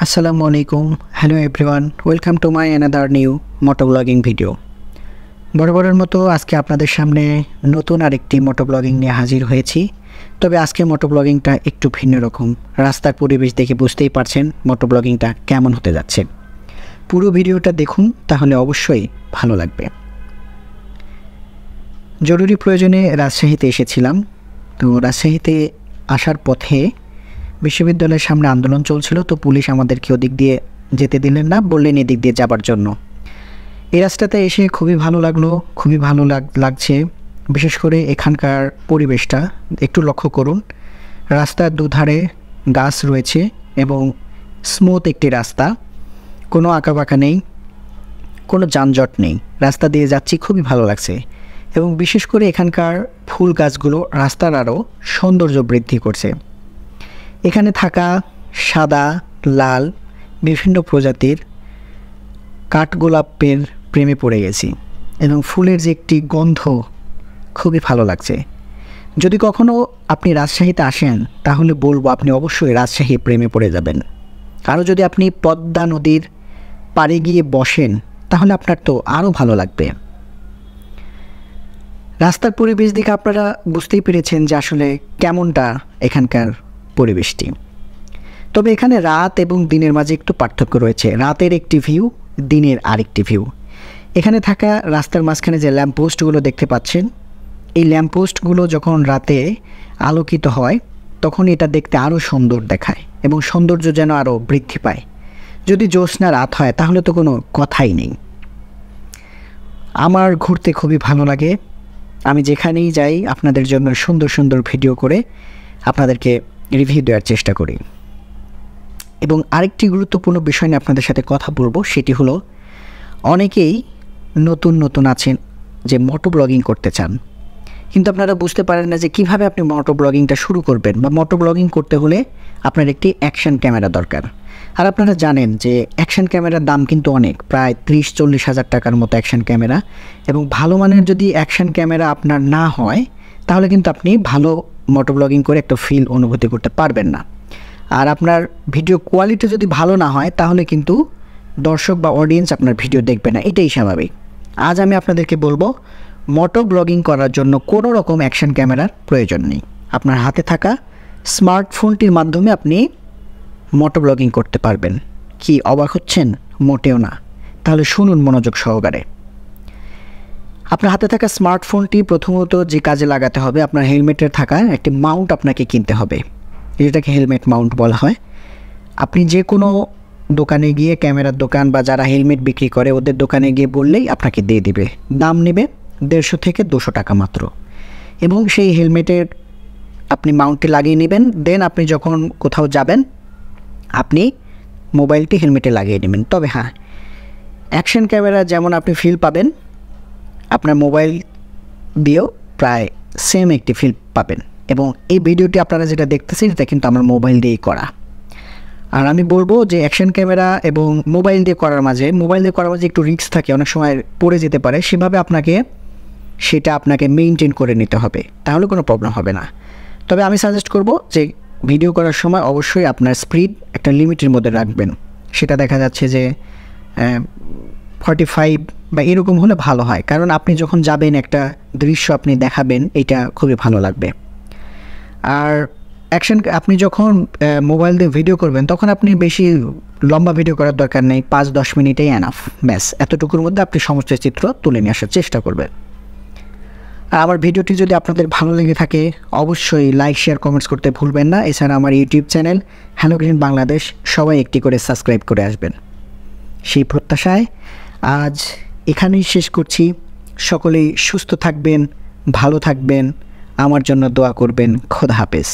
আসসালামু আলাইকুম, hello everyone, welcome to my another new motoblogging video. বরাবরের মতো আজকে আপনাদের সামনে নতুন আরেকটি মোটোব্লগিং নিয়ে হাজির হয়েছি। তবে আজকে মোটোব্লগিংটা একটু ভিন্ন রকম। রাস্তার পরিবেশ দেখে বুঝতেই পারছেন মোটোব্লগিংটা কেমন হতে যাচ্ছে। পুরো ভিডিওটা দেখুন, তাহলে অবশ্যই ভালো লাগবে। জরুরি প্রয়োজনে রাজশাহীতে এসেছিলাম। তো রাজশাহীতে আসার পথে বিশ্ববিদ্যালয়ের সামনে আন্দোলন চলছিল, তো পুলিশ আমাদেরকে ওদিক দিয়ে যেতে দিলেন না, বললেন এদিক দিয়ে যাবার জন্য। এই রাস্তাতে এসে খুবই ভালো লাগলো, খুবই ভালো লাগছে। বিশেষ করে এখানকার পরিবেশটা একটু লক্ষ্য করুন। রাস্তার দুধারে গাছ রয়েছে এবং স্মুথ একটি রাস্তা, কোনো আঁকাবাঁকা নেই, কোনো যানজট নেই। রাস্তা দিয়ে যাচ্ছি, খুবই ভালো লাগছে। এবং বিশেষ করে এখানকার ফুল গাছগুলো রাস্তার আরও সৌন্দর্য বৃদ্ধি করছে। এখানে থাকা সাদা, লাল বিভিন্ন প্রজাতির কাঠগোলাপের প্রেমে পড়ে গেছি এবং ফুলের যে একটি গন্ধ খুবই ভালো লাগছে। যদি কখনও আপনি রাজশাহীতে আসেন তাহলে বলবো আপনি অবশ্যই রাজশাহী প্রেমে পড়ে যাবেন। আরও যদি আপনি পদ্মা নদীর পাড়ে গিয়ে বসেন তাহলে আপনার তো আরও ভালো লাগবে। রাস্তার পরিবেশ দেখে আপনারা বুঝতেই পেরেছেন যে আসলে কেমনটা এখানকার পরিবেশটি। তবে এখানে রাত এবং দিনের মাঝে একটু পার্থক্য রয়েছে। রাতের একটি ভিউ, দিনের আরেকটি ভিউ। এখানে থাকা রাস্তার মাঝখানে যে ল্যাম্পপোস্টগুলো দেখতে পাচ্ছেন, এই ল্যাম্পপোস্টগুলো যখন রাতে আলোকিত হয় তখন এটা দেখতে আরও সুন্দর দেখায় এবং সৌন্দর্য যেন আরও বৃদ্ধি পায়। যদি জ্যোৎস্না রাত হয় তাহলে তো কোনো কথাই নেই। আমার ঘুরতে খুবই ভালো লাগে। আমি যেখানেই যাই আপনাদের জন্য সুন্দর সুন্দর ভিডিও করে আপনাদেরকে রিভিউ দেওয়ার চেষ্টা করি। এবং আরেকটি গুরুত্বপূর্ণ বিষয় নিয়ে আপনাদের সাথে কথা বলবো, সেটি হলো অনেকেই নতুন আছেন যে মোটো ব্লগিং করতে চান, কিন্তু আপনারা বুঝতে পারেন না যে কিভাবে আপনি মোটো ব্লগিংটা শুরু করবেন। বা মোটো ব্লগিং করতে হলে আপনার একটি অ্যাকশন ক্যামেরা দরকার। আর আপনারা জানেন যে অ্যাকশন ক্যামেরার দাম কিন্তু অনেক, প্রায় 30-40 হাজার টাকার মতো অ্যাকশন ক্যামেরা। এবং ভালো মানের যদি অ্যাকশন ক্যামেরা আপনার না হয় তাহলে কিন্তু আপনি ভালো মোটো ব্লগিং করে একটা ফিল অনুভূতি করতে পারবেন না। আর আপনার ভিডিও কোয়ালিটি যদি ভালো না হয় তাহলে কিন্তু দর্শক বা অডিয়েন্স আপনার ভিডিও দেখবে না, এটাই স্বাভাবিক। আজ আমি আপনাদেরকে বলবো মোটো ব্লগিং করার জন্য কোনো রকম অ্যাকশন ক্যামেরার প্রয়োজন নেই। আপনার হাতে থাকা স্মার্টফোনটির মাধ্যমে আপনি মোটো ব্লগিং করতে পারবেন। কি অবাক হচ্ছেন? মোটেও না। তাহলে শুনুন মনোযোগ সহকারে। আপনার হাতে থাকা স্মার্টফোনটি প্রথমত যে কাজে লাগাতে হবে, আপনার হেলমেটের থাকা একটি মাউন্ট আপনাকে কিনতে হবে, যেটাকে হেলমেট মাউন্ট বলা হয়। আপনি যে কোনো দোকানে গিয়ে, ক্যামেরার দোকান বা যারা হেলমেট বিক্রি করে ওদের দোকানে গিয়ে বললেই আপনাকে দিয়ে দিবে। দাম নেবে 150 থেকে 200 টাকা মাত্র। এবং সেই হেলমেটের আপনি মাউন্টটি লাগিয়ে নেবেন। দেন আপনি যখন কোথাও যাবেন আপনি মোবাইলটি হেলমেটে লাগিয়ে নেবেন। তবে হ্যাঁ, অ্যাকশন ক্যামেরা যেমন আপনি ফিল পাবেন, আপনার মোবাইল দিয়েও প্রায় সেম একটি ফিল পাবেন। এবং এই ভিডিওটি আপনারা যেটা দেখতেছেন এটা কিন্তু আমার মোবাইল দিয়েই করা। আর আমি বলবো যে অ্যাকশন ক্যামেরা এবং মোবাইল দিয়ে করার মাঝে একটু রিস্ক থাকে, অনেক সময় পড়ে যেতে পারে। সেভাবে আপনাকে মেইনটেইন করে নিতে হবে, তাহলে কোনো প্রবলেম হবে না। তবে আমি সাজেস্ট করব যে ভিডিও করার সময় অবশ্যই আপনার স্পিড একটা লিমিটের মধ্যে রাখবেন। সেটা দেখা যাচ্ছে যে 45 বা এরকম হলে ভালো হয়, কারণ আপনি যখন যাবেন একটা দৃশ্য আপনি দেখাবেন, এটা খুবই ভালো লাগবে। আর আপনি যখন মোবাইল দিয়ে ভিডিও করবেন তখন আপনি বেশি লম্বা ভিডিও করার দরকার নেই, 5-10 মিনিটেই এনাফ। ব্যাস এতটুকুর মধ্যে আপনি সমস্ত চিত্র তুলে নিয়ে আসার চেষ্টা করবেন। আর আমার ভিডিওটি যদি আপনাদের ভালো লেগে থাকে অবশ্যই লাইক, শেয়ার, কমেন্টস করতে ভুলবেন না। এছাড়া আমার YouTube channel hello green Bangladesh সবাই একটি করে সাবস্ক্রাইব করে আসবেন, সেই প্রত্যাশায় আজ এখানেই শেষ করছি। সকলেই সুস্থ থাকবেন, ভালো থাকবেন, আমার জন্য দোয়া করবেন। খোদা হাফেজ।